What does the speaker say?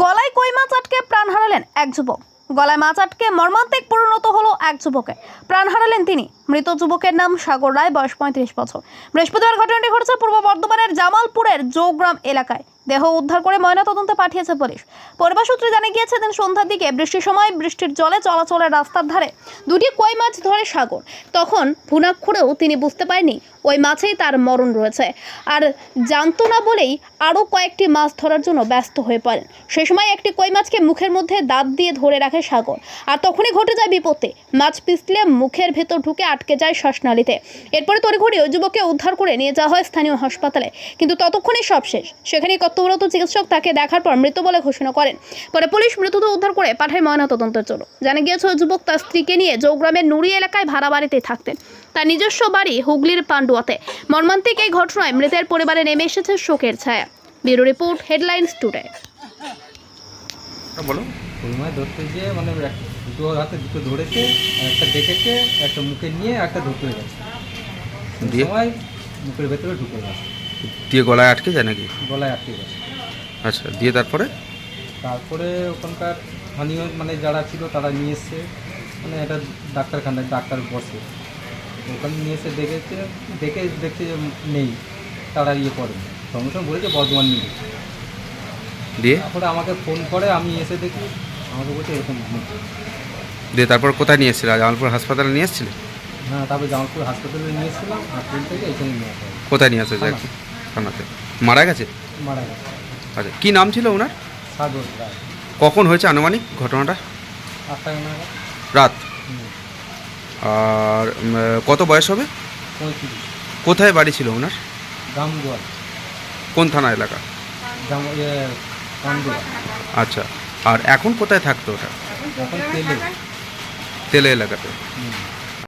গলায় কই মাছ আটকে প্রাণ হারালেন এক যুবক। গলায় মাছ আটকে মর্মান্তিক পরিণত হলো এক যুবকের। প্রাণ হারালেন তিনি। মৃত যুবকের নাম সাগর রায়, বয়স 35 বছর। বৃহস্পতিবার ঘটনাটি ঘটেছে পূর্ব বর্ধমানের জামালপুরের জৌগ্রাম এলাকায়। দেহ উদ্ধার করে ময়নাতদন্তে পাঠিয়েছে পুলিশ। পরিবার সূত্রে জানা গিয়েছে, দিন সন্ধ্যার দিকে বৃষ্টির সময় বৃষ্টির জলে চলাচলের রাস্তার ধারে দুটি কই মাছ ধরে সাগর। তখন ভুনাক্ষরেও তিনি বুঝতে পারেননি ওই মাছেই তার মরণ রয়েছে, আর জানতো না বলেই আরও কয়েকটি মাছ ধরার জন্য ব্যস্ত হয়ে পড়েন। সেই সময় একটি কই মাছকে মুখের মধ্যে দাঁত দিয়ে ধরে রাখে সাগর, আর তখনই ঘটে যায় বিপত্তি। মাছ পিছলে মুখের ভেতর ঢুকে আটকে যায় শ্বাসনালীতে। এরপরে তড়িঘড়ি ওই যুবককে উদ্ধার করে নিয়ে যাওয়া হয় স্থানীয় হাসপাতালে, কিন্তু ততক্ষণে সব শেষ। সেখানে কর্তব্যরত চিকিৎসক তাকে দেখার পর মৃত বলে ঘোষণা করেন। পরে পুলিশ মৃতদেহ উদ্ধার করে পাঠায় ময়নাতদন্তের জন্য। জানা গিয়েছে, ওই যুবক তার স্ত্রীকে নিয়ে জৌগ্রামের নুড়ি এলাকায় ভাড়া বাড়িতে থাকতেন। তার নিজস্ব বাড়ি হুগলির পান্ডুয়াতে। মর্মান্তিক এই ঘটনায় মৃতের পরিবারে নেমে এসেছে শোকের ছায়া। Bureau report, headlines today. বলো। ওই মাছ ধরতে গিয়ে মানে দুটো হাতে দুটো ধরেছে, একটা দেখেছে, একটা মুখে নিয়ে একটা ধরতে গেছে, দিয়ে সময় মুখের ভেতরে ঢুকে গেছে, দিয়ে গলায় আটকে যায় নাকি? গলায় আটকে গেছে। আচ্ছা, দিয়ে তারপরে তারপরে ওখানকার স্থানীয় মানে যারা ছিল তারা নিয়ে এসছে, মানে একটা ডাক্তারখানায় ডাক্তার বসে, ওখানে নিয়ে এসে দেখছে যে নেই, তারা ইয়ে করে সঙ্গে সঙ্গে বলেছে বর্ধমান নিয়ে গেছে। দিয়ে তারপরে আমাকে ফোন করে, আমি এসে দেখি, আমাকে বলছে এরকম নেই। দিয়ে তারপর কোথায় নিয়ে এসেছিলে? জামালপুর হাসপাতালে নিয়ে এসেছিলে? হ্যাঁ, তারপরে জামালপুর হাসপাতালে নিয়ে এসেছিলাম, হাসপাতাল থেকে এখানে নিয়ে আসা হয়। কোথায় নিয়ে আসা যায়? থানাতে। মারা গেছে? মারা গেছে। আচ্ছা, কী নাম ছিল ওনার? সাগর রায়। কখন হয়েছে আনুমানিক ঘটনাটা? 8টা নাগাদ। রাত। আর কত বয়স হবে? 35। কোথায় বাড়ি ছিল ওনার? গামদুয়ার। কোন থানা এলাকা? গামদুয়ার। আচ্ছা, আর এখন কোথায় থাকতো ওটা? এখন তেলে। তেলে এলাকাতে। হুম।